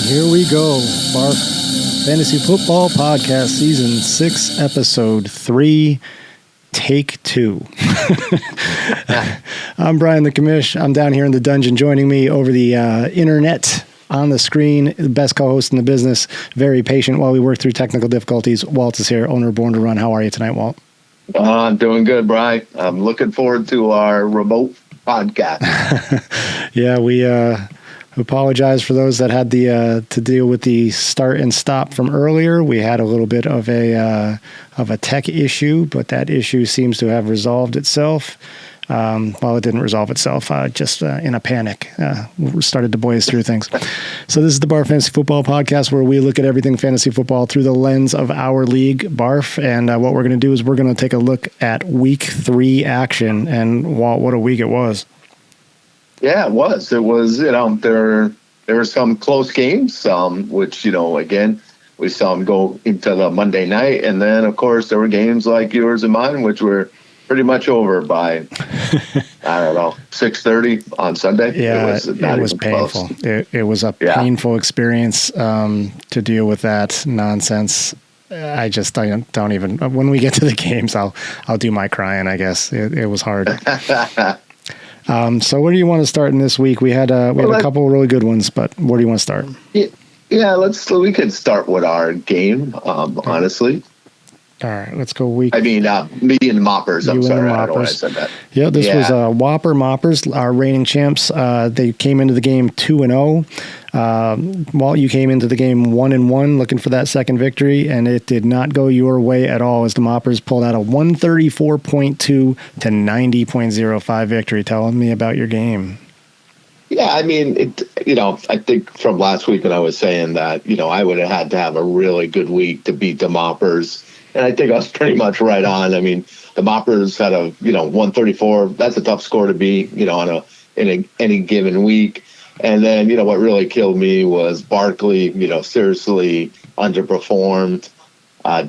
Here we go. BARFF Fantasy Football Podcast, Season 6, Episode 3, Take 2. I'm Brian the Commish. I'm down here in the dungeon. Joining me over the internet on the screen, the best co-host in the business, very patient while we work through technical difficulties. Walt is here, owner of Born to Run. How are you tonight, Walt? I'm doing good, Brian. I'm looking forward to our remote podcast. Yeah, we apologize for those that had the to deal with the start and stop from earlier. We had a little bit of a tech issue, but that issue seems to have resolved itself. Well, it didn't resolve itself, just in a panic, started to blaze through things. So this is the BARFF Fantasy Football Podcast, where we look at everything fantasy football through the lens of our league, BARFF. And what we're going to do is we're going to take a look at Week 3 action. And Walt, what a week it was. Yeah, it was. It was, there were some close games, which, again, we saw them go into the Monday night. And then, of course, there were games like yours and mine, which were pretty much over by, 6:30 on Sunday. Yeah, it was painful. It was a painful experience to deal with that nonsense. I just don't even, when we get to the games, I'll do my crying, I guess. It was hard. So where do you want to start in this week? We had a couple of really good ones, but where do you want to start? Yeah, we could start with our game, honestly. All right, let's go week. I mean, me and the Moppers. I'm sorry, I don't know why I said that. Yeah, this was Whopper Moppers, our reigning champs. They came into the game 2-0. Walt, you came into the game 1-1, looking for that second victory, and it did not go your way at all as the Moppers pulled out a 134.2 to 90.05 victory. Tell me about your game. Yeah, I mean, I think from last week when I was saying that, I would have had to have a really good week to beat the Moppers. And I think I was pretty much right on. I mean, the Moppers had a, 134. That's a tough score to beat, in any given week. And then, what really killed me was Barkley, seriously underperformed.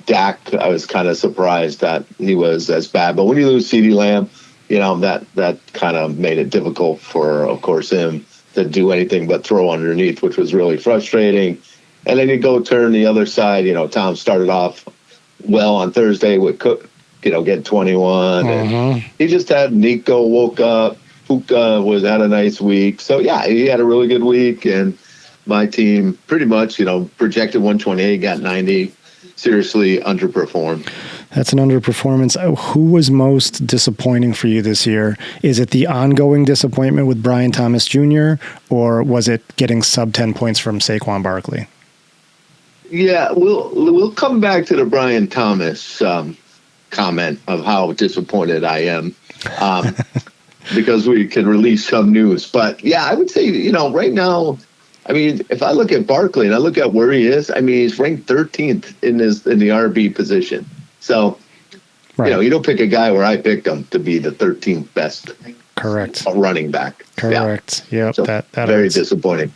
Dak, I was kind of surprised that he was as bad. But when you lose CeeDee Lamb, that kind of made it difficult for, of course, him to do anything but throw underneath, which was really frustrating. And then you go turn the other side. Tom started off well on Thursday with Cook, getting 21. And he just had Nico woke up. Puka had a nice week. So, yeah, he had a really good week. And my team pretty much, projected 128, got 90. Seriously underperformed. That's an underperformance. Who was most disappointing for you this year? Is it the ongoing disappointment with Brian Thomas Jr., or was it getting sub 10 points from Saquon Barkley? Yeah, we'll come back to the Brian Thomas comment of how disappointed I am because we can release some news. But, yeah, I would say, right now, I mean, if I look at Barkley and I look at where he is, I mean, he's ranked 13th in the RB position. So, right. You don't pick a guy where I picked him to be the 13th best running back. Correct. Yeah. Yep. So that very hurts. Disappointing.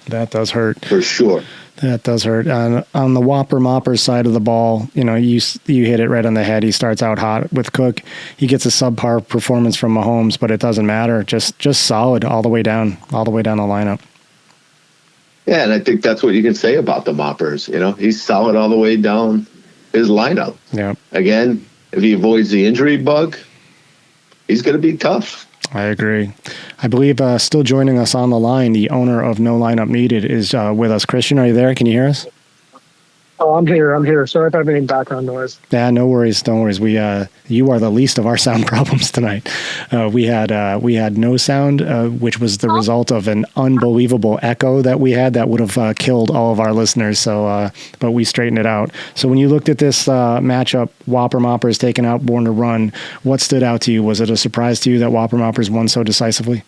That does hurt. For sure. That does hurt. On the Whopper Moppers side of the ball, you hit it right on the head. He starts out hot with Cook. He gets a subpar performance from Mahomes, but it doesn't matter. Just solid all the way down the lineup. Yeah, and I think that's what you can say about the Moppers. He's solid all the way down his lineup. Yeah. Again, if he avoids the injury bug, he's going to be tough. I agree. I believe still joining us on the line, the owner of No Lineup Needed is with us. Christian, are you there? Can you hear us? Oh, I'm here. Sorry if I have any background noise. Yeah, no worries. We you are the least of our sound problems tonight. We had no sound, which was the result of an unbelievable echo that we had that would have killed all of our listeners. So, but we straightened it out. So when you looked at this matchup, Whopper Moppers taking out Born to Run, what stood out to you? Was it a surprise to you that Whopper Moppers won so decisively?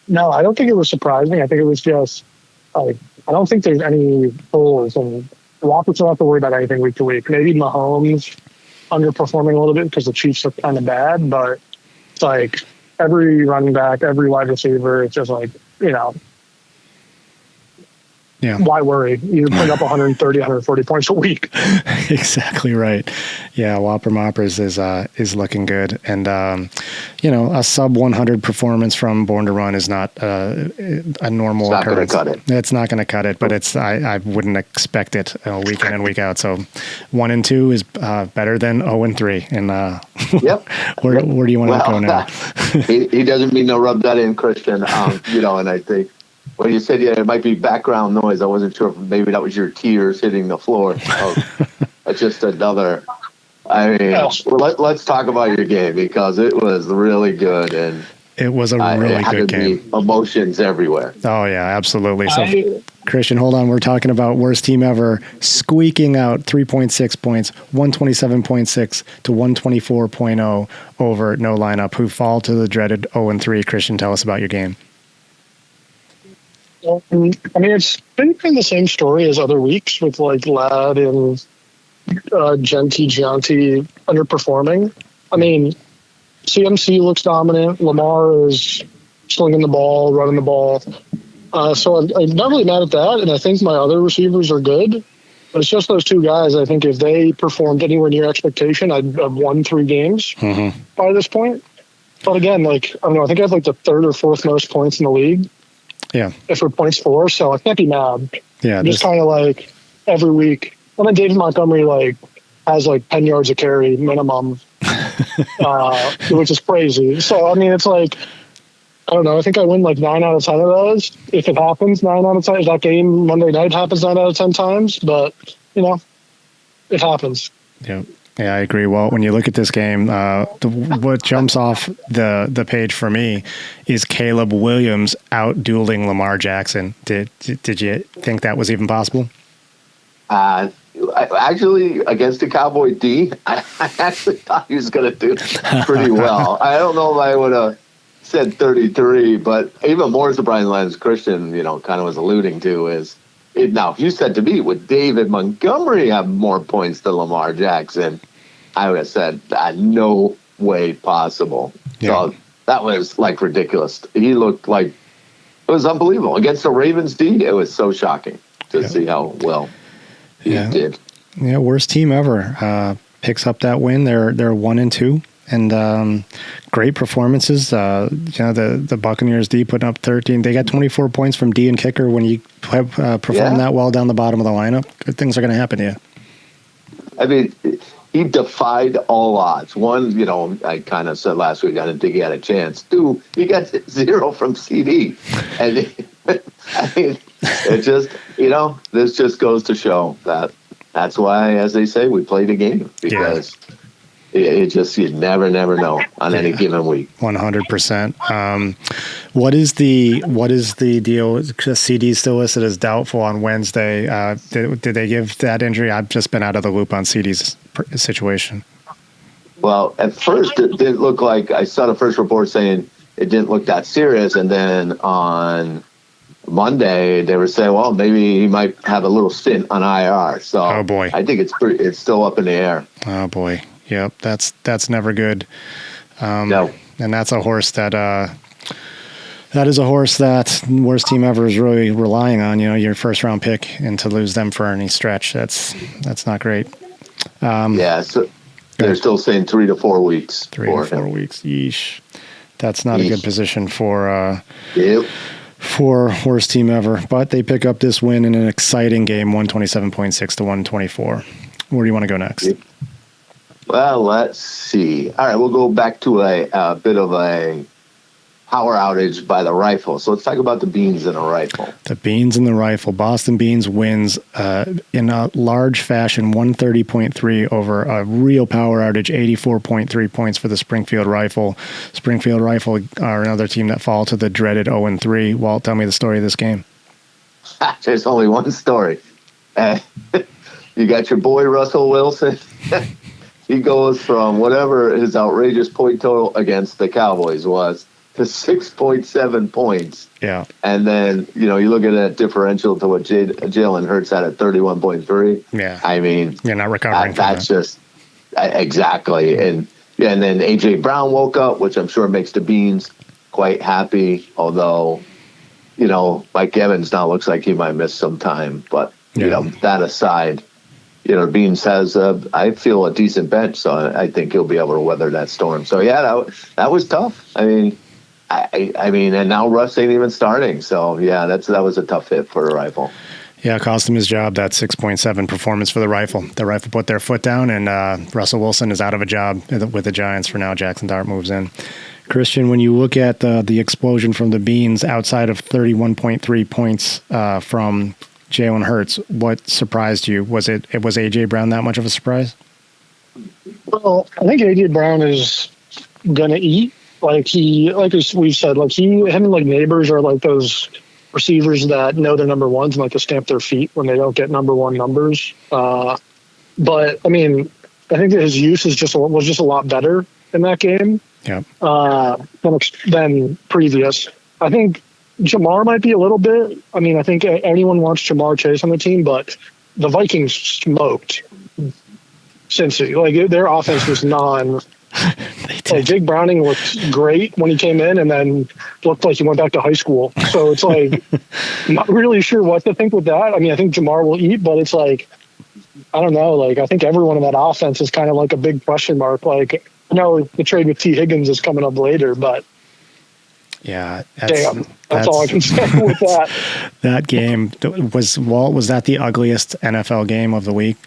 No, I don't think it was surprising. I think it was just I don't think there's any holes, and Whoppers don't have to worry about anything week to week. Maybe Mahomes underperforming a little bit because the Chiefs are kind of bad, but it's like every running back, every wide receiver, it's just like, why worry? You put up 130, 140 points a week. Exactly right. Yeah, Whopper Moppers is looking good, and a sub 100 performance from Born to Run is not a normal occurrence. It's not going to cut it. It's not going to cut it, but I wouldn't expect it week in and week out. So 1-2 is better than 0-3. And yep. Where do you want to go now? he doesn't mean to rub that in, Christian. And I think when you said it might be background noise, I wasn't sure if maybe that was your tears hitting the floor. That's just another. I mean, let's talk about your game because it was really good and it was a really good game. Emotions everywhere. Oh yeah, absolutely. So Christian, hold on. We're talking about worst team ever, squeaking out 3.6 points, 127.6 to 124.0 over no lineup, who fall to the dreaded 0-3. Christian, tell us about your game. I mean, it's been the same story as other weeks with like Ladd and Gianti underperforming. I mean, CMC looks dominant. Lamar is slinging the ball, running the ball. So I'm not really mad at that. And I think my other receivers are good. But it's just those two guys. I think if they performed anywhere near expectation, I'd have won 3 games by this point. But again, I don't know. I think I have the 3rd or 4th most points in the league. Yeah. If we're points for, so I can't be mad. Yeah. Just kind of every week. And then David Montgomery has 10 yards of carry minimum, which is crazy. So I mean, it's I don't know. I think I win 9 out of 10 of those. If it happens, 9 out of 10. That game Monday night happens 9 out of 10 times, but it happens. Yeah. Yeah, I agree. Well, when you look at this game, what jumps off the page for me is Caleb Williams out dueling Lamar Jackson. Did you think that was even possible? Actually, against the Cowboy D, I actually thought he was going to do pretty well. I don't know if I would have said 33, but even more surprising, as Christian, kind of was alluding to, is now, if you said to me, would David Montgomery have more points than Lamar Jackson? I would have said, no way possible. Yeah. So that was ridiculous. He looked it was unbelievable. Against the Ravens D, it was so shocking to see how well he did. Yeah, worst team ever. Picks up that win. They're 1-2. And great performances. The Buccaneers D putting up 13. They got 24 points from D and kicker. When you perform that well down the bottom of the lineup, good things are going to happen to you. I mean, he defied all odds. One, I kind of said last week I didn't think he had a chance. 2, he got 0 from CD. And I mean, it just, this just goes to show that's why, as they say, we play the game because. Yeah. It just, you never know on any given week. 100%. What is the deal? CD's still listed as doubtful on Wednesday. Did they give that injury? I've just been out of the loop on CD's situation. Well, at first it didn't look like, I saw the first report saying it didn't look that serious. And then on Monday, they were saying, well, maybe he might have a little stint on IR. So oh boy. I think it's still up in the air. Oh boy. Yep, that's never good. No. And that's a horse that is a horse that worst team ever is really relying on. Your first round pick, and to lose them for any stretch, that's not great. So they're still saying 3 to 4 weeks. 3 to 4 weeks. Yeesh. That's not a good position for worst team ever. But they pick up this win in an exciting game, 127.6 to 124. Where do you want to go next? Yep. Well, let's see. All right, we'll go back to a bit of a power outage by the rifle. So let's talk about the Beans and the rifle. The Beans and the rifle. Boston Beans wins in a large fashion, 130.3 over a real power outage, 84.3 points for the Springfield Rifle. Springfield Rifle are another team that fall to the dreaded 0-3. Walt, tell me the story of this game. There's only one story. You got your boy Russell Wilson. He goes from whatever his outrageous point total against the Cowboys was to 6.7 points. Yeah. And then, you look at that differential to what Jalen Hurts had at 31.3. Yeah. I mean, you're not recovering from that's that. Just exactly. And then A.J. Brown woke up, which I'm sure makes the Beans quite happy, although, Mike Evans now looks like he might miss some time. But, that aside, Beans has, I feel, a decent bench, so I think he'll be able to weather that storm. So, yeah, that was tough. I mean, and now Russ ain't even starting. So, yeah, that was a tough hit for the Rifle. Yeah, cost him his job, that 6.7 performance for the Rifle. The Rifle put their foot down, and Russell Wilson is out of a job with the Giants for now. Jackson Dart moves in. Christian, when you look at the explosion from the Beans outside of 31.3 points from Jalen Hurts, what surprised you? Was A.J. Brown that much of a surprise? Well, I think A.J. Brown is going to eat. Like we've said, him and Neighbors are like those receivers that know their number ones and like to stamp their feet when they don't get number one numbers. But I mean, I think that his use was just a lot better in that game. Yeah. Than previous. I think Jamar might be a little bit. I mean, I think anyone wants Jamar Chase on the team, but the Vikings smoked Cincy. Like their offense was Jake Browning looked great when he came in, and then looked like he went back to high school. So it's like, I'm not really sure what to think with that. I mean, I think Jamar will eat, but it's like, I don't know. Like, I think everyone in that offense is kind of like a big question mark. Like, I know the trade with T. Higgins is coming up later, but yeah, that's all I can say with that. That game was that the ugliest NFL game of the week?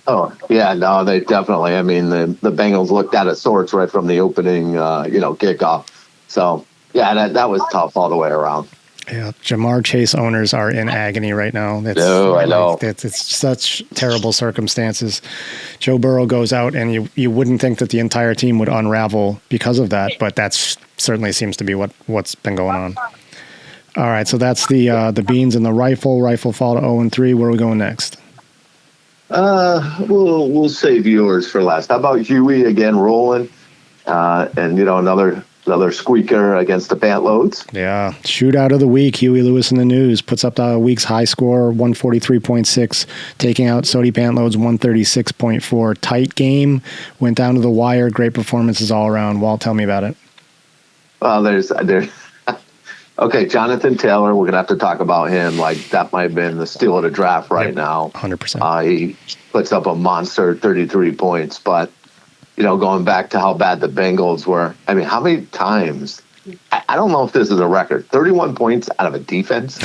Oh, yeah, no, they definitely. I mean, the Bengals looked out of sorts right from the opening, kickoff. So, yeah, that was tough all the way around. Yeah, Jamar Chase owners are in agony right now. I know. It's such terrible circumstances. Joe Burrow goes out, and you wouldn't think that the entire team would unravel because of that, but that certainly seems to be what's been going on. All right, so that's the Beans and the Rifle. Rifle fall to 0-3. Where are we going next? We'll save yours for last. How about Huey again rolling? And another squeaker against the Pantloads. Yeah, shootout of the week. Huey Lewis in the news puts up the week's high score, 143.6, taking out Sody Pantloads 136.4. Tight game, went down to the wire. Great performances all around. Walt, tell me about it. Well, there's okay, Jonathan Taylor. We're gonna have to talk about him. Like, that might have been the steal of the draft right now. 100%. He puts up a monster 33 points, but going back to how bad the Bengals were. I mean, how many times? I don't know if this is a record. 31 points out of a defense.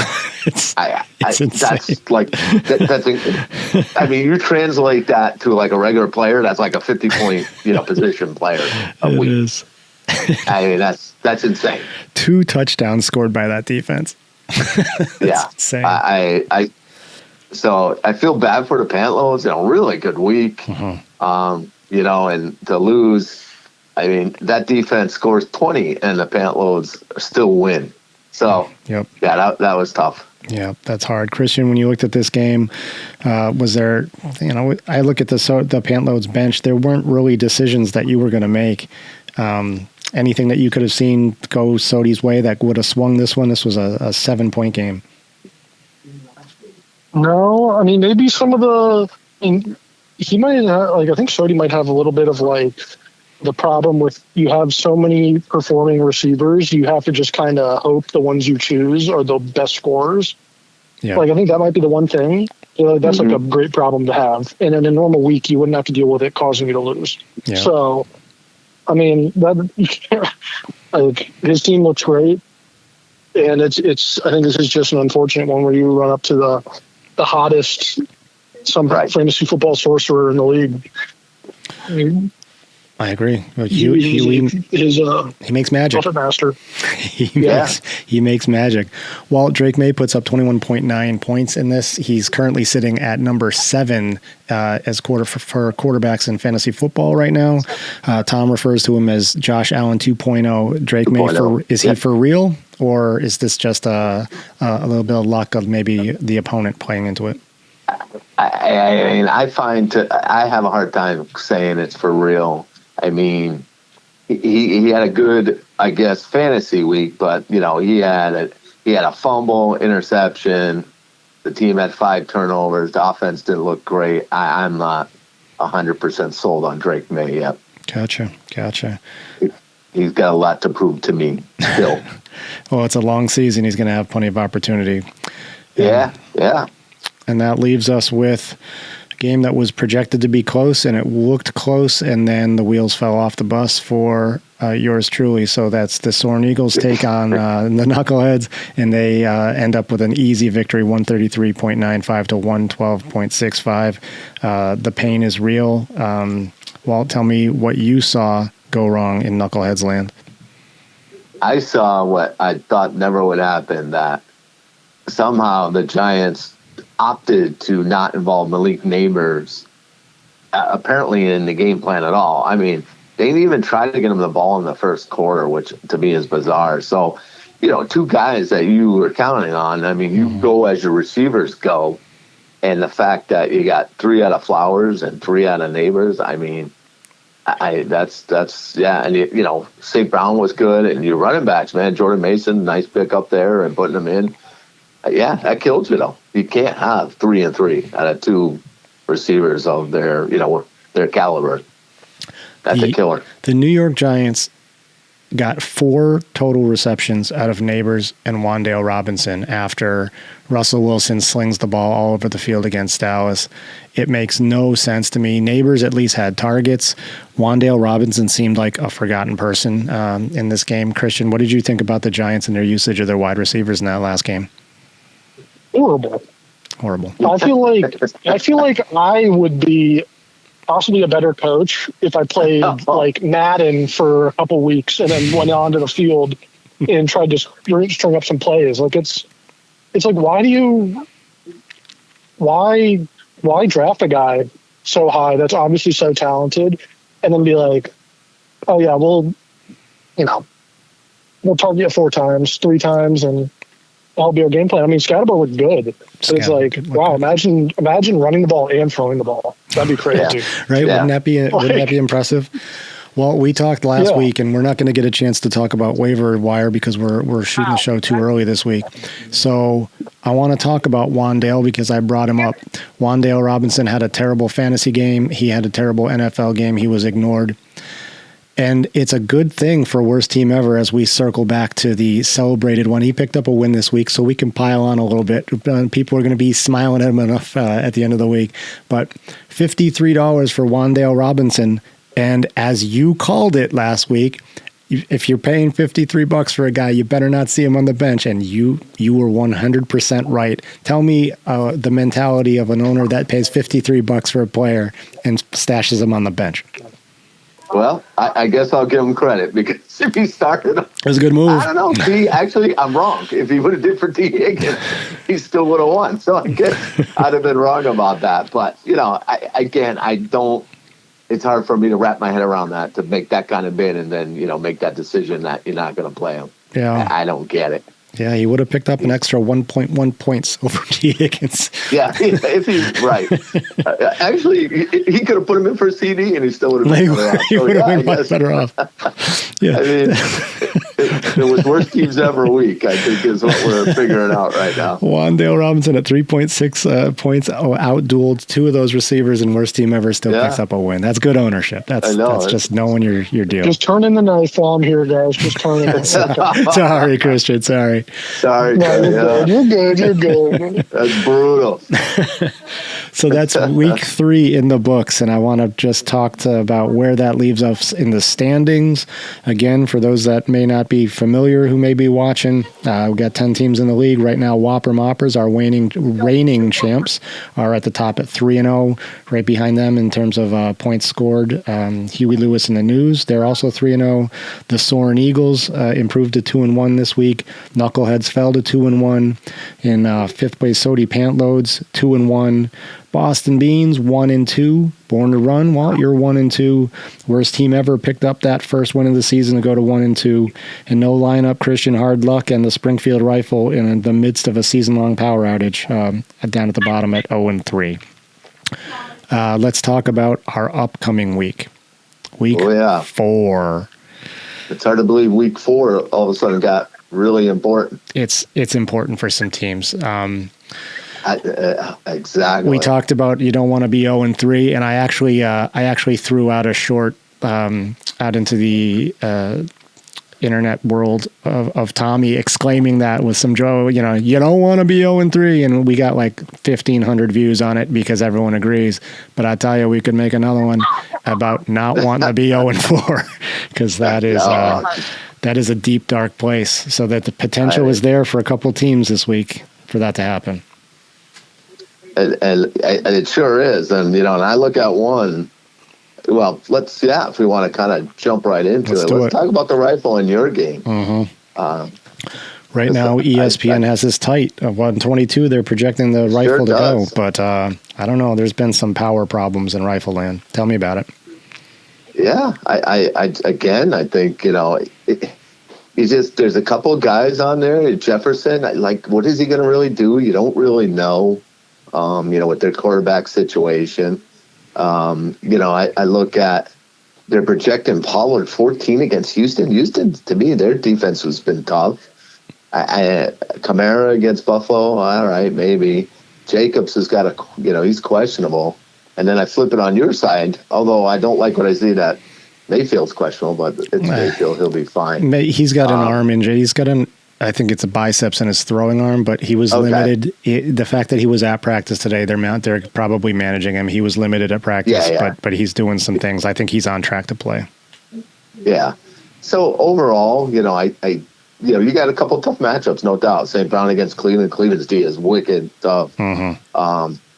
It's insane. That's like that's. I mean, you translate that to like a regular player. That's like a 50-point position player a week. It is. I mean, that's insane. 2 touchdowns scored by that defense. Yeah, insane. So I feel bad for the Pantloads. Really good week. Mm-hmm. And to lose, I mean, that defense scores 20 and the Pantloads still win. So, yep. Yeah, that was tough. Yeah, that's hard. Christian, when you looked at this game, was there, I look at the Pantloads bench, there weren't really decisions that you were going to make. Anything that you could have seen go Sody's way that would have swung this one? This was a 7-point game. No, I mean, maybe some of he might have, I think Sody might have a little bit of the problem with, you have so many performing receivers, you have to just kind of hope the ones you choose are the best scorers. Yeah. I think that might be the one thing. That's a great problem to have. And in a normal week, you wouldn't have to deal with it causing you to lose. Yeah. So, I mean, his team looks great. And I think this is just an unfortunate one where you run up to the hottest fantasy football sorcerer in the league. I agree. He makes magic. Puppet master. He makes magic. Walt Drake May puts up 21.9 points in this. He's currently sitting at number 7 as for quarterbacks in fantasy football right now. Tom refers to him as Josh Allen 2.0. Drake May, is he for real, or is this just a little bit of luck of maybe the opponent playing into it? I mean, I have a hard time saying it's for real. I mean, he had a good, I guess, fantasy week, but he had a fumble, interception. The team had 5 turnovers. The offense didn't look great. I'm not 100% sold on Drake May yet. Gotcha. He's got a lot to prove to me still. Well, it's a long season. He's going to have plenty of opportunity. Yeah. And that leaves us with game that was projected to be close, and it looked close, and then the wheels fell off the bus for yours truly. So that's the Soaring Eagles take on the Knuckleheads, and they end up with an easy victory, 133.95 to 112.65. The pain is real. Walt, tell me what you saw go wrong in Knuckleheads land. I saw what I thought never would happen, that somehow the Giants opted to not involve Malik Neighbors apparently in the game plan at all. I mean, they didn't even try to get him the ball in the first quarter, which to me is bizarre. So, two guys that you were counting on, I mean, you go as your receivers go, and the fact that you got 3 out of Flowers and 3 out of Neighbors, I mean, that's and St. Brown was good, and your running backs, man, Jordan Mason, nice pick up there and putting them in. Yeah, that kills you though. You can't have 3 and 3 out of 2 receivers of their caliber. That's a killer. The New York Giants got 4 total receptions out of Neighbors and Wan'Dale Robinson after Russell Wilson slings the ball all over the field against Dallas. It makes no sense to me. Neighbors at least had targets. Wan'Dale Robinson seemed like a forgotten person in this game. Christian, what did you think about the Giants and their usage of their wide receivers in that last game? Horrible. I feel like I would be possibly a better coach if I played like Madden for a couple weeks and then went onto the field and tried to string up some plays. Like it's like why draft a guy so high that's obviously so talented and then be like, oh yeah, we'll target you 4 times, 3 times, and that'll be our game plan. I mean, Scatterbo looked good. But it's like, wow, imagine running the ball and throwing the ball. That'd be crazy. Yeah. Right? Yeah. Wouldn't that be impressive? Well, we talked last week, and we're not going to get a chance to talk about waiver wire because we're shooting the show too early this week. So I want to talk about Wan'Dale because I brought him up. Wan'Dale Robinson had a terrible fantasy game. He had a terrible NFL game. He was ignored. And it's a good thing for worst team ever as we circle back to the celebrated one. He picked up a win this week, so we can pile on a little bit. People are going to be smiling at him enough at the end of the week. But $53 for Wan'Dale Robinson. And as you called it last week, if you're paying $53 for a guy, you better not see him on the bench. And you were 100% right. Tell me the mentality of an owner that pays $53 for a player and stashes him on the bench. Well, I guess I'll give him credit because if he started, it was a good move. I don't know. Actually, I'm wrong. If he would have did for T. Higgins, he still would have won. So I guess I'd have been wrong about that. But I don't. It's hard for me to wrap my head around that, to make that kind of bid and then make that decision that you're not going to play him. Yeah, I don't get it. Yeah, he would have picked up an extra 1.1 points over T. Higgins. Yeah, if he's right. Actually, he could have put him in for a CD and he still would have been better off. He would have been much better off. Yeah. I mean, it was worst teams ever week, I think, is what we're figuring out right now. Wan'Dale Robinson at 3.6 points out-dueled 2 of those receivers, and worst team ever still picks up a win. That's good ownership. That's just knowing your deal. Just turn in the knife while I'm here, guys. Just turn in the knife. Sorry, Christian. Sorry. No, you're good. That's brutal. So that's week 3 in the books, and I want to just talk about where that leaves us in the standings. Again, for those that may not be familiar, who may be watching, we've got 10 teams in the league right now. Whopper Moppers, our reigning champs, are at the top at 3-0. Right behind them in terms of points scored, Huey Lewis and the News. They're also 3-0. The Soaring Eagles improved to 2-1 this week. Knuckleheads fell to 2-1. In 5th place, Sody Pantloads 2-1. Boston Beans 1-2. Born to Run, well, you're 1-2. Worst team ever picked up that first win of the season to go to 1-2. And no lineup, Christian Hard Luck and the Springfield Rifle in the midst of a season-long power outage down at the bottom at 0-3. Let's talk about our upcoming week. Week 4. It's hard to believe week 4 all of a sudden got really important. It's important for some teams. Exactly. We talked about you don't want to be 0-3, and I actually threw out a short out into the internet world of Tommy exclaiming that with some joy, you know, you don't want to be 0-3. And we got like 1,500 views on it because everyone agrees. But I tell you, we could make another one about not wanting to be 0-4 because that is a deep, dark place. So that the potential is there for a couple teams this week for that to happen. And it sure is. And, you know, and I look at one. Well, if we want to kind of jump right into let's talk about the rifle in your game. Right now, ESPN has this tight of 122. They're projecting the rifle to go, but I don't know. There's been some power problems in rifle land. Tell me about it. Yeah, I think, you know, there's a couple of guys on there. Jefferson, like, what is he going to really do? You don't really know, you know, with their quarterback situation. You know, I look at they're projecting Pollard 14 against Houston. Houston, to me, their defense has been tough. Kamara against Buffalo, all right, maybe. Jacobs has got he's questionable. And then I flip it on your side, although I don't like what I see that Mayfield's questionable, but it's Mayfield, he'll be fine. He's got an arm injury. He's got I think it's a biceps in his throwing arm, but he was limited. The fact that he was at practice today, they're probably managing him. He was limited at practice, but he's doing some things. I think he's on track to play. Yeah. So overall, you know, you got a couple tough matchups, no doubt. St. Brown against Cleveland. Cleveland's D is wicked tough.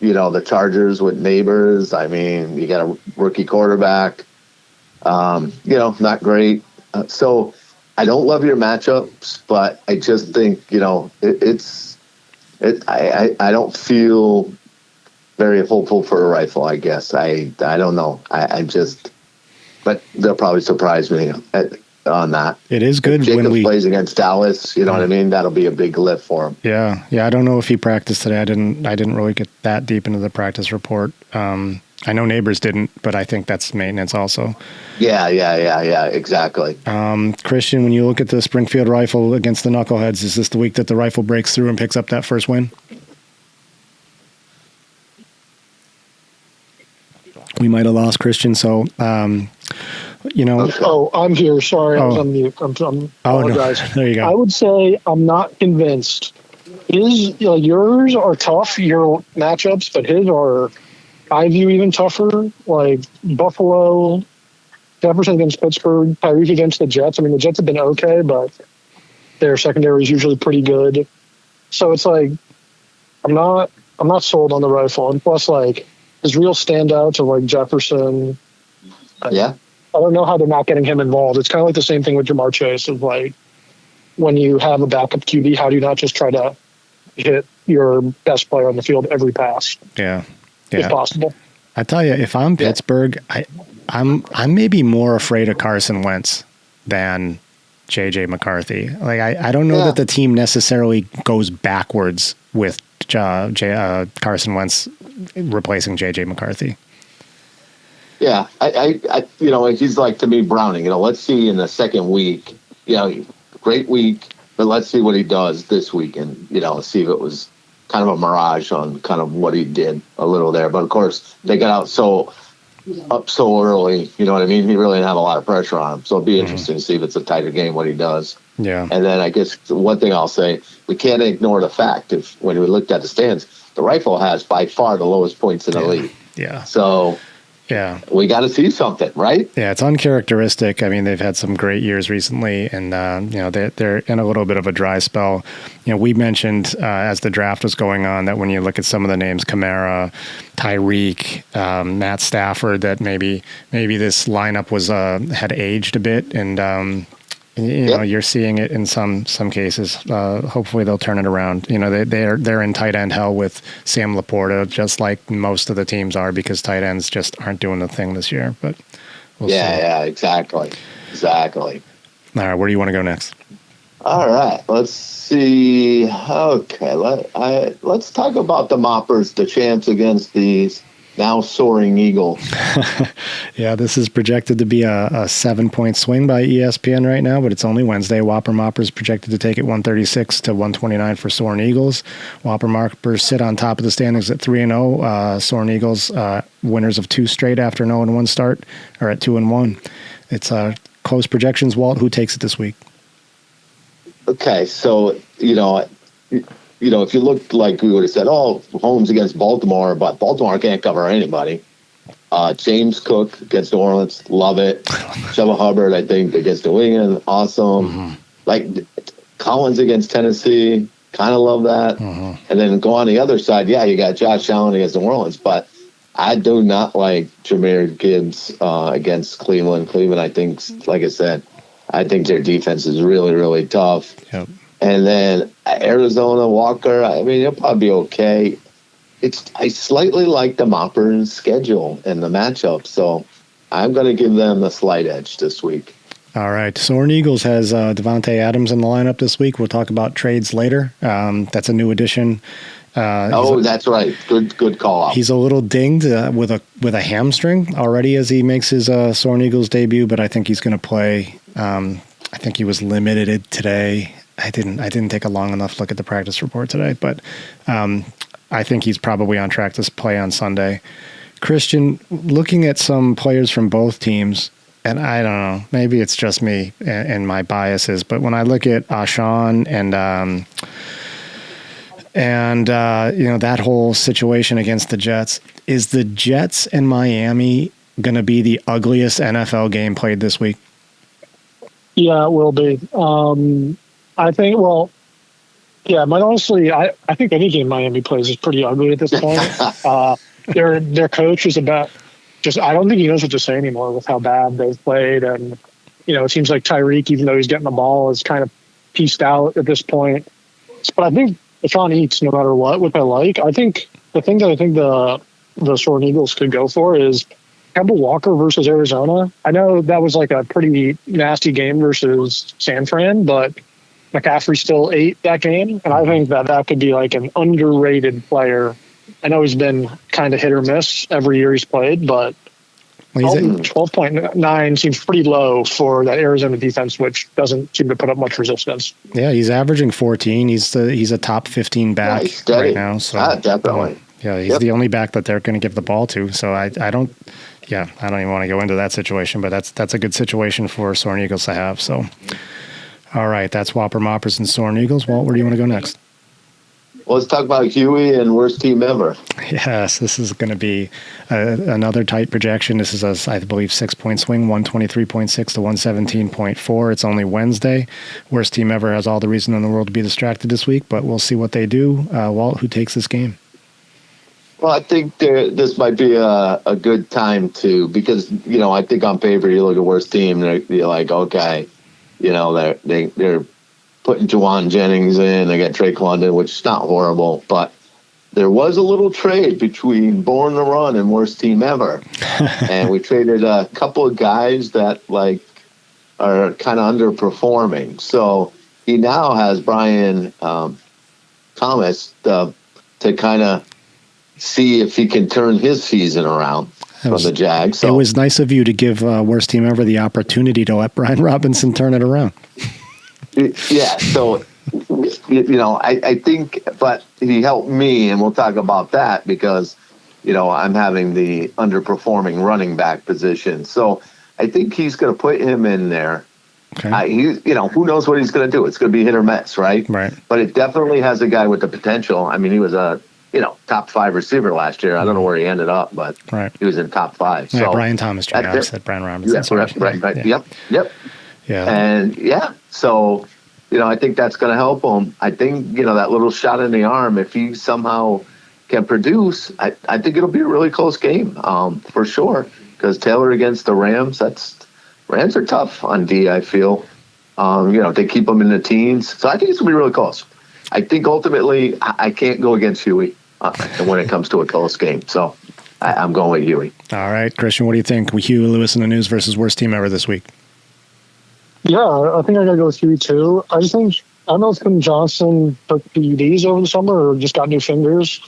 You know, the Chargers with Neighbors. I mean, you got a rookie quarterback. You know, not great. So I don't love your matchups, but I just think, you know, I don't feel very hopeful for a rifle, I guess. I don't know. But they'll probably surprise me on that. It is good if when plays against Dallas, you know what I mean? That'll be a big lift for him. Yeah. I don't know if he practiced today. I didn't really get that deep into the practice report. I know Neighbors didn't, but I think that's maintenance also. Yeah, exactly. Christian, when you look at the Springfield rifle against the Knuckleheads, is this the week that the rifle breaks through and picks up that first win? We might have lost Christian, so you know. Oh, I'm here. Sorry, I was on mute. I'm apologize. No. There you go. I would say I'm not convinced. Yours are tough, your matchups, but his are, I view, even tougher. Like Buffalo, Jefferson against Pittsburgh, Tyreek against the Jets. I mean, the Jets have been okay, but their secondary is usually pretty good. So it's like I'm not sold on the rifle. And plus, like, his real standouts are like Jefferson. Yeah. I don't know how they're not getting him involved. It's kind of like the same thing with Jamar Chase of like, when you have a backup QB, how do you not just try to hit your best player on the field every pass? Yeah. If possible. I tell you, if I'm Pittsburgh, I'm maybe more afraid of Carson Wentz than JJ McCarthy. Like I don't know that the team necessarily goes backwards with Carson Wentz replacing JJ McCarthy. Yeah, I you know, he's like, to me, Browning. You know, let's see in the second week. You know, great week, but let's see what he does this week, and you know, see if it was kind of a mirage on kind of what he did a little there. But of course, they got out so early. You know what I mean? He really didn't have a lot of pressure on him, so it'll be interesting to see if it's a tighter game what he does. Yeah. And then I guess the one thing I'll say, we can't ignore the fact when we looked at the stands, the rifle has by far the lowest points in the league. Yeah. So. Yeah, we got to see something, right? Yeah, it's uncharacteristic. I mean, they've had some great years recently, and you know, they're in a little bit of a dry spell. You know, we mentioned as the draft was going on that when you look at some of the names, Kamara, Tyreek, Matt Stafford, that maybe this lineup was had aged a bit, and you know, you're seeing it in some cases. Hopefully they'll turn it around. You know, they're in tight end hell with Sam Laporta, just like most of the teams are, because tight ends just aren't doing the thing this year. But we'll see. Yeah, exactly. All right, where do you want to go next? All right, let's see. Okay, let's talk about the Moppers, the champs against these now soaring Eagles. Yeah, this is projected to be a 7-point swing by ESPN right now, but it's only Wednesday. Whopper Moppers projected to take it 136 to 129 for Soaring Eagles. Whopper Moppers sit on top of the standings at 3-0. Soaring Eagles, winners of 2 straight after an 0-1 start, are at 2-1. It's close projections. Walt, who takes it this week? Okay, so if you looked like we would have said, oh, Holmes against Baltimore, but Baltimore can't cover anybody. James Cook against New Orleans, love it. Trevor Hubbard, I think, against New England, awesome. Mm-hmm. Like Collins against Tennessee, kind of love that. Mm-hmm. And then go on the other side, you got Josh Allen against New Orleans, but I do not like Jahmyr Gibbs against Cleveland. Cleveland, I think, like I said, I think their defense is really, really tough. Yep. And then Arizona, Walker, I mean, he'll probably be okay. I slightly like the Moppers' schedule and the matchup, so I'm going to give them a slight edge this week. All right. Soaring Eagles has Devontae Adams in the lineup this week. We'll talk about trades later. That's a new addition. That's right. Good call out. He's a little dinged with a hamstring already as he makes his Soaring Eagles debut, but I think he's going to play. I think he was limited today. I didn't take a long enough look at the practice report today, but I think he's probably on track to play on Sunday. Christian, looking at some players from both teams, and I don't know, maybe it's just me and my biases, but when I look at Ashawn and that whole situation against the Jets, is the Jets and Miami going to be the ugliest NFL game played this week? Yeah, it will be. I think, but honestly, I think any game Miami plays is pretty ugly at this point. Their coach is about I don't think he knows what to say anymore with how bad they've played. And, it seems like Tyreek, even though he's getting the ball, is kind of pieced out at this point. But I think Deshaun eats no matter what I like. I think the thing that I think the Soaring Eagles could go for is Kemba Walker versus Arizona. I know that was like a pretty nasty game versus San Fran, but McCaffrey still ate that game. And I think that could be like an underrated player. I know he's been kind of hit or miss every year he's played, but 12.9 seems pretty low for that Arizona defense, which doesn't seem to put up much resistance. Yeah, he's averaging 14. He's a top 15 back right now. So definitely. He's the only back that they're going to give the ball to. So I don't even want to go into that situation, but that's a good situation for Soaring Eagles to have. So, all right, that's Whopper Moppers and Soaring Eagles. Walt, where do you want to go next? Well, let's talk about Huey and worst team ever. Yes, this is going to be another tight projection. This is I believe, 6-point swing, 123.6 to 117.4. It's only Wednesday. Worst team ever has all the reason in the world to be distracted this week, but we'll see what they do. Walt, who takes this game? Well, I think this might be a good time because I think on paper you look at worst team and you're like, okay, they're putting Juwan Jennings in. They got Drake London, which is not horrible, but there was a little trade between Born to Run and worst team ever, and we traded a couple of guys that are kind of underperforming. So he now has Brian Thomas to kind of see if he can turn his season around from the Jags. So it was nice of you to give worst team ever the opportunity to let Brian Robinson turn it around. Yeah, so I think, but he helped me, and we'll talk about that because I'm having the underperforming running back position. So I think he's going to put him in there. Okay. Who knows what he's going to do? It's going to be hit or miss, right? Right. But it definitely has a guy with the potential. I mean, he was a top 5 receiver last year. I don't know where he ended up, but he was in top 5. So Brian Thomas Jr. I said Brian Robinson. Right. Yeah. Yep. Yeah. And so, I think that's going to help him. I think, that little shot in the arm, if he somehow can produce, I think it'll be a really close game for sure. Because Taylor against the Rams, Rams are tough on D, I feel. They keep them in the teens. So I think it's going to be really close. I think ultimately I can't go against Huey when it comes to a close game. So I'm going with Huey. All right, Christian, what do you think? Huey Lewis in the news versus worst team ever this week? Yeah, I think I got to go with Huey too. I don't know if Quentin Johnson took PEDs over the summer or just got new fingers,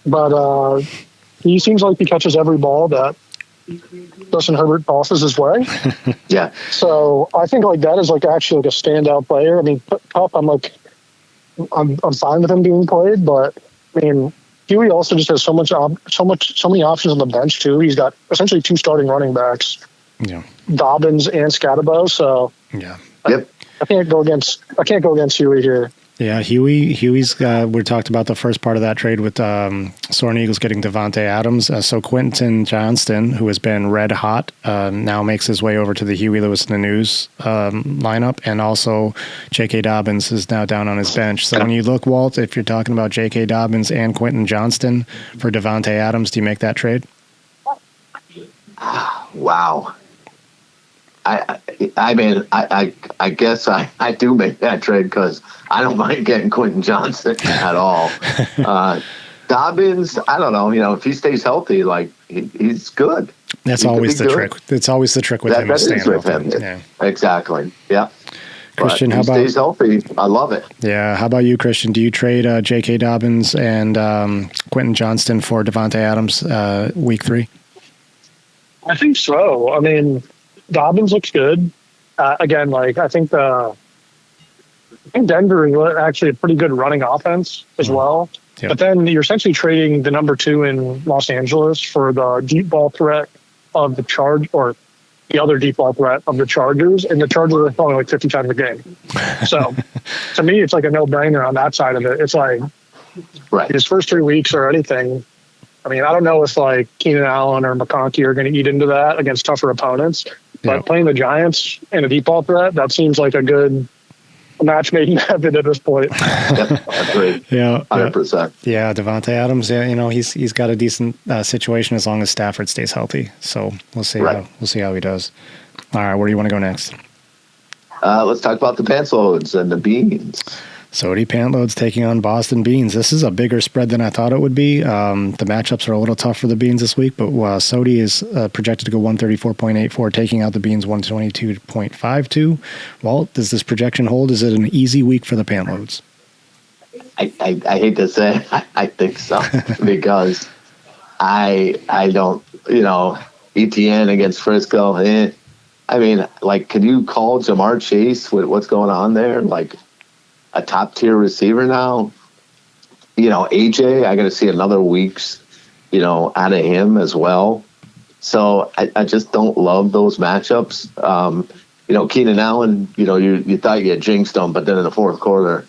but he seems like he catches every ball that Justin Herbert tosses his way. Yeah. So I think that is actually a standout player. I mean, Pup, I'm fine with him being played, but I mean, Huey also just has so many options on the bench too. He's got essentially 2 starting running backs, Dobbins and Scatterbo. So Yep. I can't go against Huey here. Yeah, Huey's. We talked about the first part of that trade with Soaring Eagles getting Devontae Adams. So Quentin Johnston, who has been red hot, now makes his way over to the Huey Lewis in the News lineup, and also J.K. Dobbins is now down on his bench. So when you look, Walt, if you're talking about J.K. Dobbins and Quentin Johnston for Devontae Adams, do you make that trade? Wow. I mean, I guess I do make that trade because I don't mind getting Quentin Johnson at all. Dobbins, I don't know. If he stays healthy, like he's good. That's always the trick. It's always the trick with him. That is with him. Yeah. Exactly. Yeah. Christian, but how about stays healthy? I love it. Yeah. How about you, Christian? Do you trade J.K. Dobbins and Quentin Johnston for Devontae Adams week 3? I think so. I mean, Dobbins looks good. Again, I think Denver is actually a pretty good running offense as well. Yep. But then you're essentially trading the number 2 in Los Angeles for the deep ball threat of the the other deep ball threat of the Chargers, and the Chargers are throwing like 50 times a game. So to me, it's like a no-brainer on that side of it. It's like his first 3 weeks or anything. I mean, I don't know if Keenan Allen or McConkey are going to eat into that against tougher opponents. But playing the Giants in a deep ball threat, that seems like a good match made in heaven at this point. Yep, agreed. Yeah, 100%. Yeah, Devontae Adams. Yeah, he's got a decent situation as long as Stafford stays healthy. So we'll see. We'll see how he does. All right, where do you want to go next? Let's talk about the pants loads and the beans. Sody Pantloads taking on Boston Beans. This is a bigger spread than I thought it would be. The matchups are a little tough for the Beans this week, but Sody is projected to go 134.84, taking out the Beans 122.52. Walt, does this projection hold? Is it an easy week for the Pantloads? I hate to say it, I think so, because I don't, ETN against Frisco. I mean, can you call Jamar Chase with what's going on there? A top tier receiver now. AJ, I got to see another week's, out of him as well. So I just don't love those matchups. Keenan Allen, you thought you had jinxed him, but then in the fourth quarter,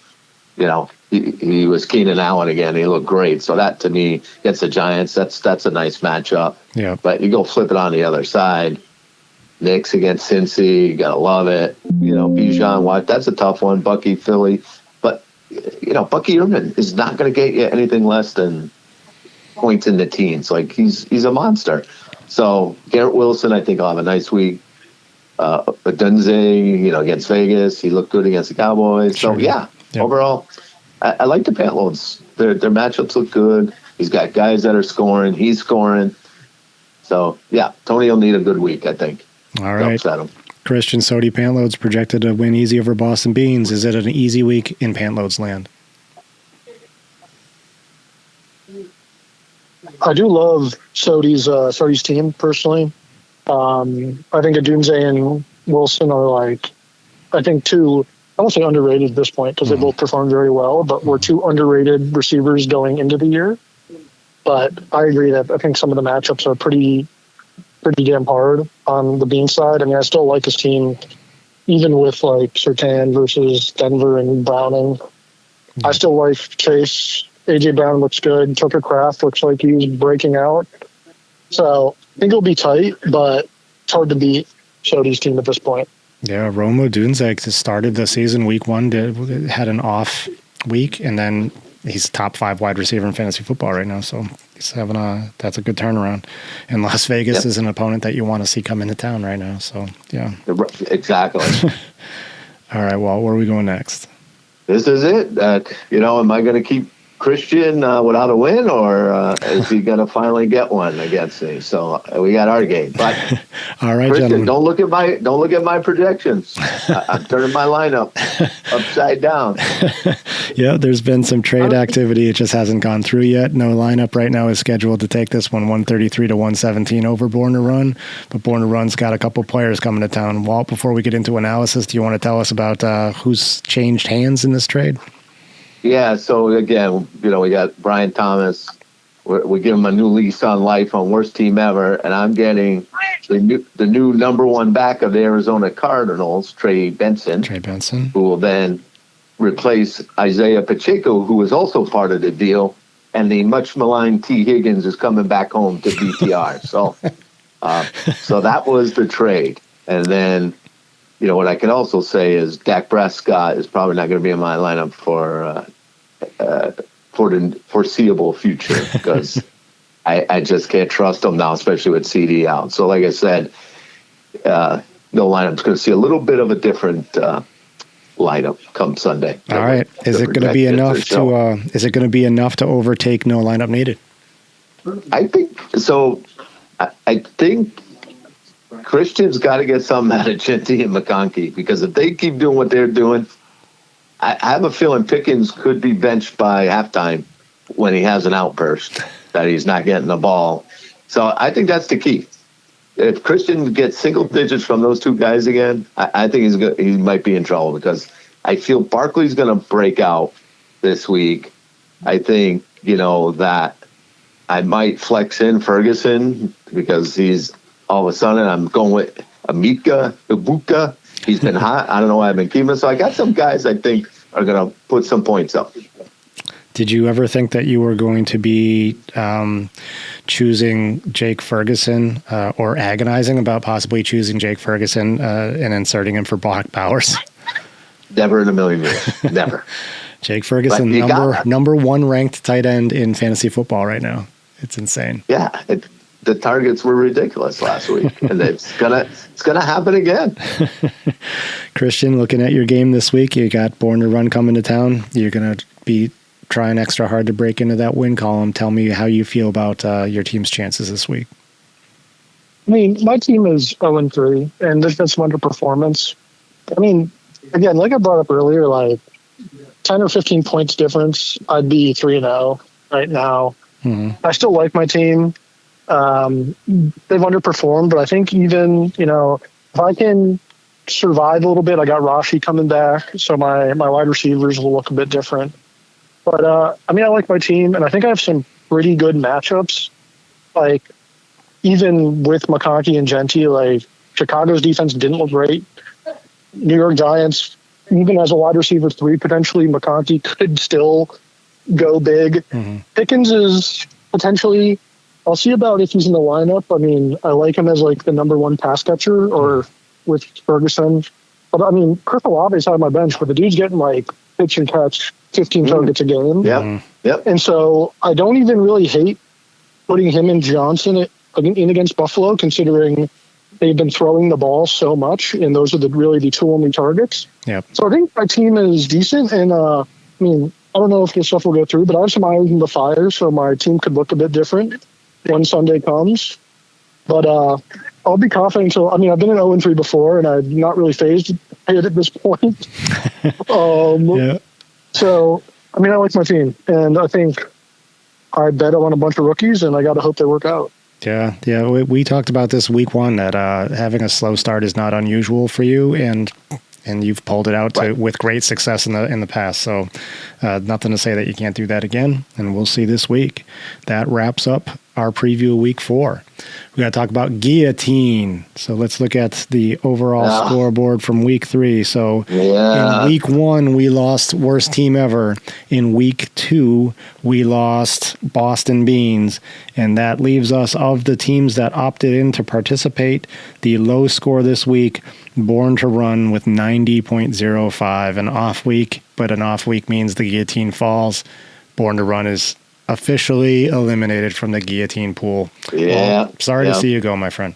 he was Keenan Allen again. He looked great. So that, to me, against the Giants, that's a nice matchup. Yeah. But you go flip it on the other side. Knicks against Cincy, you gotta love it. Bijan White, that's a tough one. Bucky, Philly, but Bucky Irvin is not going to get you anything less than points in the teens. He's a monster. So Garrett Wilson, I think, will have a nice week. Dunze, against Vegas, he looked good against the Cowboys. Sure. So overall, I like the Pantloads. Their matchups look good. He's got guys that are scoring. He's scoring. So Tony will need a good week, I think. All right. Christian, Sody Pantloads projected to win easy over Boston Beans. Is it an easy week in Pantloads land? I do love Sody's team personally. I think Adunze and Wilson are I think two, I won't say underrated at this point because they both performed very well, but we're 2 underrated receivers going into the year. But I agree that I think some of the matchups are pretty damn hard on the Bean side. I mean, I still like his team, even with Surtain versus Denver and Browning. I still like Chase. AJ Brown looks good. Tucker Kraft looks like he's breaking out. So I think it'll be tight, but it's hard to beat Sody's team at this point. Yeah, Rome Odunze started the season week 1, had an off week, and then he's top 5 wide receiver in fantasy football right now. So he's having that's a good turnaround. And Las Vegas is an opponent that you want to see come into town right now. So, yeah. Exactly. All right, well, where are we going next? This is it. Am I going to keep Christian without a win, or is he going to finally get one against me? So we got our game. But all right, Christian, gentlemen. don't look at my projections. I'm turning my lineup upside down. Yeah, there's been some trade activity. It just hasn't gone through yet. No lineup right now is scheduled to take this one 133 to 117 over Born to Run. But Born to Run's got a couple players coming to town. Walt, before we get into analysis, do you want to tell us about who's changed hands in this trade? Yeah, so again, we got Brian Thomas, we give him a new lease on life on worst team ever, and I'm getting the new number one back of the Arizona Cardinals, Trey Benson, who will then replace Isaiah Pacheco, who was also part of the deal, and the much maligned T. Higgins is coming back home to BTR. So that was the trade. And then, what I can also say is Dak Prescott is probably not going to be in my lineup for the foreseeable future because I just can't trust him now, especially with CD out. So like I said, no lineup's going to see a little bit of a different lineup come Sunday. All right. Is it going to be enough to is it going to be enough to overtake no lineup needed? I think so. I think Christian's got to get something out of Genty and McConkey, because if they keep doing what they're doing, I have a feeling Pickens could be benched by halftime when he has an outburst that he's not getting the ball. So I think that's the key. If Christian gets single digits from those two guys again, I think he might be in trouble, because I feel Barkley's going to break out this week. I think, that I might flex in Ferguson because he's all of a sudden I'm going with Ibuka. He's been hot. I don't know why I've been keeping him. So I got some guys I think are going to put some points up. Did you ever think that you were going to be choosing Jake Ferguson or agonizing about possibly choosing Jake Ferguson and inserting him for Brock Bowers? Never in a million years. Never. Jake Ferguson, number one ranked tight end in fantasy football right now. It's insane. Yeah. The targets were ridiculous last week, and it's gonna happen again. Christian, looking at your game this week, you got Born to Run coming to town. You're gonna be trying extra hard to break into that win column. Tell me how you feel about your team's chances this week. I mean, my team is 0-3, and there's been some underperformance. I mean, again, like I brought up earlier, like 10 or 15 points difference, I'd be 3-0 right now. Mm-hmm. I still like my team. They've underperformed, but I think even, if I can survive a little bit, I got Rashi coming back, so my wide receivers will look a bit different. But, I like my team, and I think I have some pretty good matchups. Like, even with McConkey and Genty, like, Chicago's defense didn't look great. New York Giants, even as a wide receiver 3, potentially McConkey could still go big. Mm-hmm. Pickens is potentially... I'll see about if he's in the lineup. I mean, I like him as like the number one pass catcher or with Ferguson. But I mean, Chris Olave's out of my bench, but the dude's getting like pitch and catch 15 targets a game. Yeah. Yep. And so I don't even really hate putting him and Johnson in against Buffalo, considering they've been throwing the ball so much, and those are really the two only targets. Yep. So I think my team is decent, and I don't know if this stuff will go through, but I have some irons in the fire, so my team could look a bit different when Sunday comes. But I'll be confident. So, I've been in 0-3 before, and I'm not really phased at this point. Yeah. So, I like my team, and I think I bet on a bunch of rookies, and I got to hope they work out. Yeah. We talked about this week one, that having a slow start is not unusual for you, and you've pulled it out with great success in the past. So nothing to say that you can't do that again, and we'll see this week. That wraps up our preview of week 4. We got to talk about guillotine. So let's look at the overall scoreboard from week 3. So in week 1, we lost worst team ever. In week 2, we lost Boston Beans. And that leaves us, of the teams that opted in to participate, the low score this week, Born to Run with 90.05. An off week, but an off week means the guillotine falls. Born to Run is officially eliminated from the guillotine pool. Yeah. Well, sorry to see you go, my friend.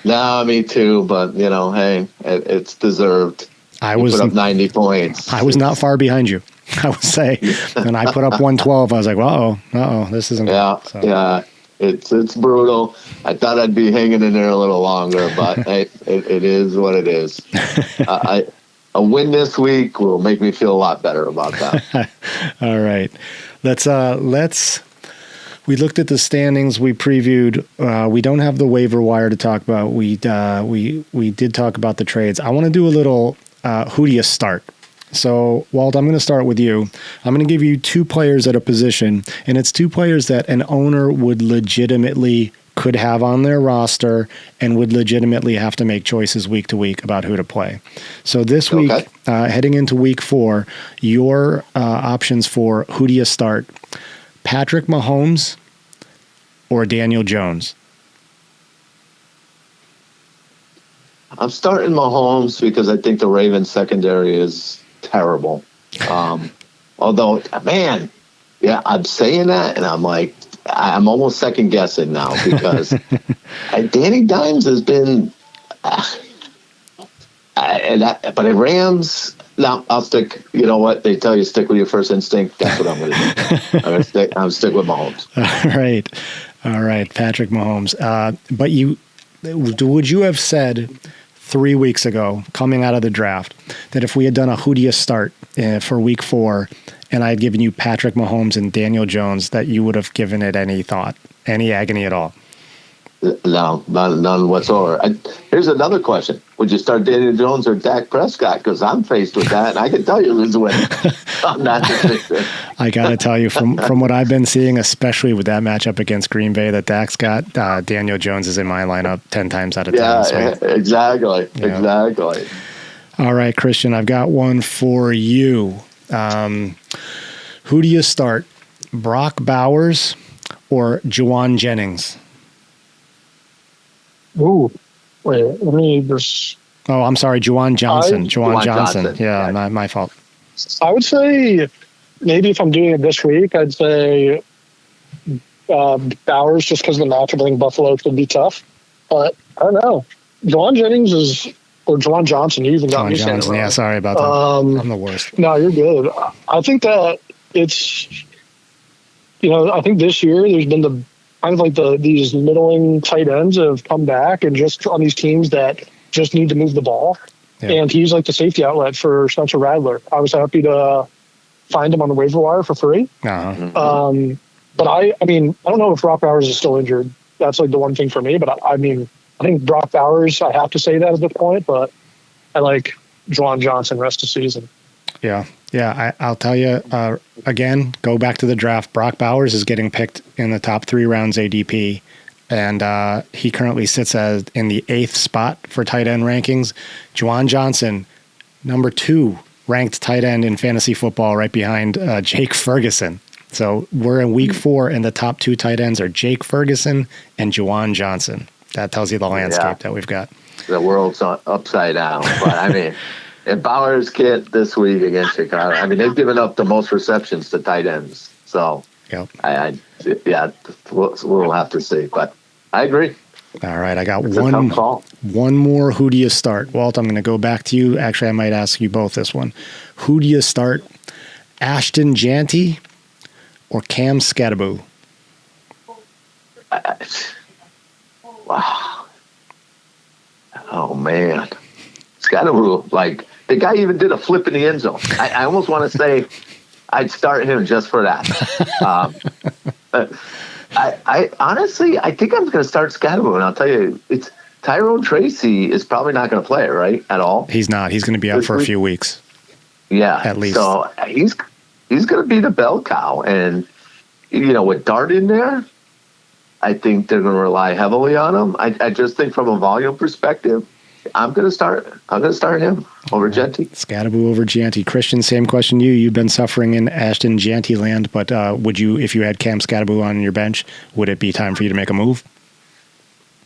No, me too. But hey, it's deserved. You put up 90 points. I was not far behind you, I would say. When I put up 112, I was like, this isn't good. So. Yeah. It's brutal. I thought I'd be hanging in there a little longer, but it is what it is. A win this week will make me feel a lot better about that. All right. We looked at the standings. We previewed. We don't have the waiver wire to talk about. We did talk about the trades. I want to do a little. Who do you start? So, Walt, I'm going to start with you. I'm going to give you two players at a position, and it's two players that an owner would legitimately could have on their roster and would legitimately have to make choices week to week about who to play. So this week, heading into week 4, your options for who do you start? Patrick Mahomes or Daniel Jones? I'm starting Mahomes because I think the Ravens secondary is terrible. Although, man, yeah, I'm saying that, and I'm like, I'm almost second guessing now because Danny Dimes has been, but at Rams, no, I'll stick. You know what they tell you, stick with your first instinct. That's what I'm going to do. I'm stick with Mahomes. All right, Patrick Mahomes. But would you have said 3 weeks ago, coming out of the draft, that if we had done a who do you start for week 4, and I had given you Patrick Mahomes and Daniel Jones, that you would have given it any thought, any agony at all? No, none whatsoever. Here's another question. Would you start Daniel Jones or Dak Prescott? Because I'm faced with that, and I can tell you who's winning. I'm not the I got to tell you, from what I've been seeing, especially with that matchup against Green Bay that Dak's got, Daniel Jones is in my lineup 10 times out of 10. Yeah, so, exactly. Exactly. All right, Christian, I've got one for you. Who do you start, Brock Bowers or Juwan Jennings? Ooh, wait, let me just... Oh, I'm sorry, Juwan Johnson. Juwan Johnson. Yeah, yeah. My fault. I would say maybe if I'm doing it this week, I'd say Bowers, just because of the matchup. I think Buffalo could be tough. But I don't know. Juwan Jennings or Juwan Johnson. You even got me saying it wrong. Yeah, sorry about that. I'm the worst. No, you're good. I think that it's, I think this year there's been the kind of like these middling tight ends have come back and just on these teams that just need to move the ball. Yeah. And he's like the safety outlet for Spencer Rattler. I was happy to find him on the waiver wire for free. Uh-huh. But I don't know if Brock Bowers is still injured. That's like the one thing for me. But I think Brock Bowers, I have to say that at this point, but I like Juwan Johnson rest of season. Yeah. I'll tell you, again, go back to the draft. Brock Bowers is getting picked in the top 3 rounds ADP, and he currently sits in the 8th spot for tight end rankings. Juwan Johnson, number 2 ranked tight end in fantasy football, right behind Jake Ferguson. So we're in week 4, and the top 2 tight ends are Jake Ferguson and Juwan Johnson. That tells you the landscape that we've got. The world's upside down. But if Bowers can't this week against Chicago, they've given up the most receptions to tight ends. So, yep. We'll have to see. But I agree. All right, I got one more. Who do you start? Walt, I'm going to go back to you. Actually, I might ask you both this one. Who do you start, Ashton Janty or Cam Scatterbo? Wow. Oh, man. Scatterbo, the guy even did a flip in the end zone. I almost want to say I'd start him just for that. I honestly, I think I'm going to start Scatterbo, and I'll tell you, it's Tyrone Tracy is probably not going to play, right, at all. He's not. He's going to be out for a few weeks. Yeah, at least. So he's going to be the bell cow, and with Dart in there, I think they're going to rely heavily on him. I just think from a volume perspective, I'm going to start him over Janty. Scatterbo over Janty. Christian, same question to you. You've been suffering in Ashton Janty land, but would you, if you had Cam Scatterbo on your bench, would it be time for you to make a move?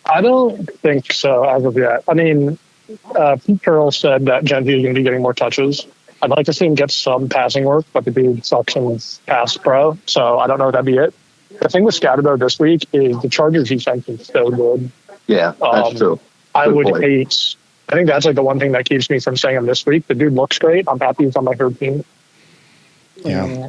I don't think so as of yet. Pete Carroll said that Janty is going to be getting more touches. I'd like to see him get some passing work, but the dude sucks in pass pro, so I don't know if that'd be it. The thing with Scatterbo this week is the Chargers defense is so good. Yeah, that's true. I think that's the one thing that keeps me from saying him this week. The dude looks great. I'm happy he's on my third team. Yeah.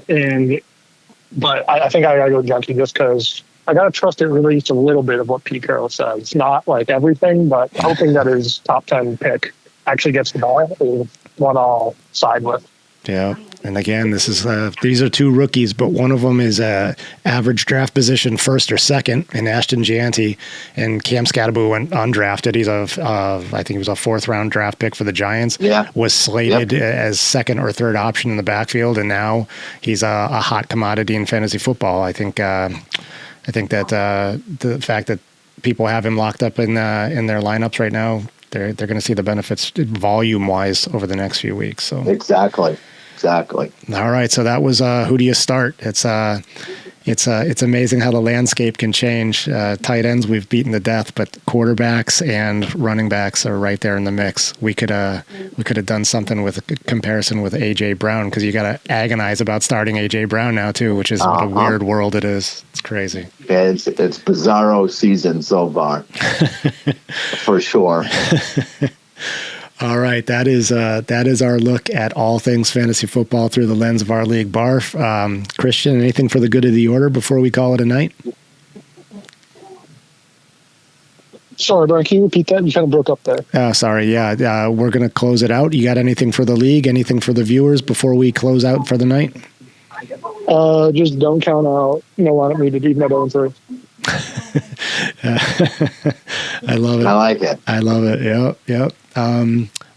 But I think I got to go Janty just because I got to trust at least a little bit of what Pete Carroll says. Not everything, but hoping that his top 10 pick actually gets the ball is what I'll side with. Yeah. And again, this is these are two rookies, but one of them is average draft position first or second in Ashton Gianti, and Cam Scatterbu went undrafted. He's I think he was a fourth round draft pick for the Giants. Yeah. Was slated as second or third option in the backfield, and now he's a hot commodity in fantasy football. I think that the fact that people have him locked up in their lineups right now, they're going to see the benefits volume wise over the next few weeks. So Exactly. All right, so that was who do you start? It's amazing how the landscape can change. Tight ends we've beaten to death, but quarterbacks and running backs are right there in the mix. We could have done something with a comparison with AJ Brown, because you got to agonize about starting AJ Brown now too, which is what a weird world it is. It's crazy. Yeah, it's bizarro season so far, for sure. All right, that is our look at all things fantasy football through the lens of our league, BARFF. Christian, anything for the good of the order before we call it a night? Sorry, Brian, can you repeat that? You kind of broke up there. Oh, sorry. Yeah, we're going to close it out. You got anything for the league? Anything for the viewers before we close out for the night? Just don't count out Milano needed, even at 0-3. I love it. I like it. I love it. Yep.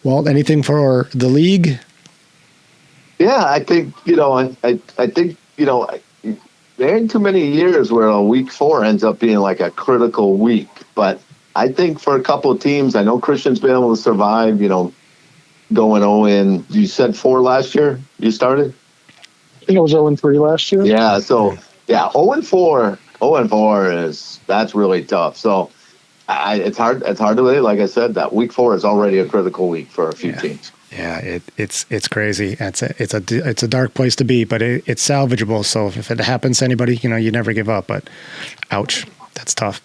Well, anything for the league? Yeah, I think, I think, there ain't too many years where a week 4 ends up being like a critical week. But I think for a couple of teams, I know Christian's been able to survive, going 0 you said 4 last year you started? I think it was 0-3 last year. Yeah, so, 0-4. 0-4 that's really tough. So it's hard to believe. Like I said, that week 4 is already a critical week for a few teams. Yeah, it's crazy. It's a dark place to be, but it's salvageable. So if it happens to anybody, you never give up. But ouch, that's tough.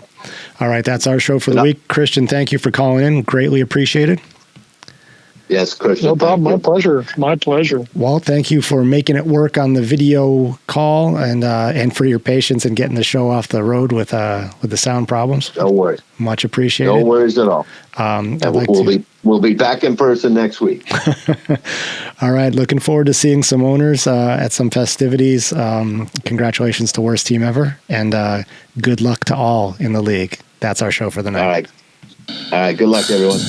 All right, that's our show for the week. Christian, thank you for calling in. Greatly appreciated. Yes, Christian. No problem. My pleasure. Walt, thank you for making it work on the video call and for your patience in getting the show off the road with the sound problems. No worries. Much appreciated. No worries at all. We'll be back in person next week. All right. Looking forward to seeing some owners at some festivities. Congratulations to worst team ever, and good luck to all in the league. That's our show for the night. All right. Good luck, everyone.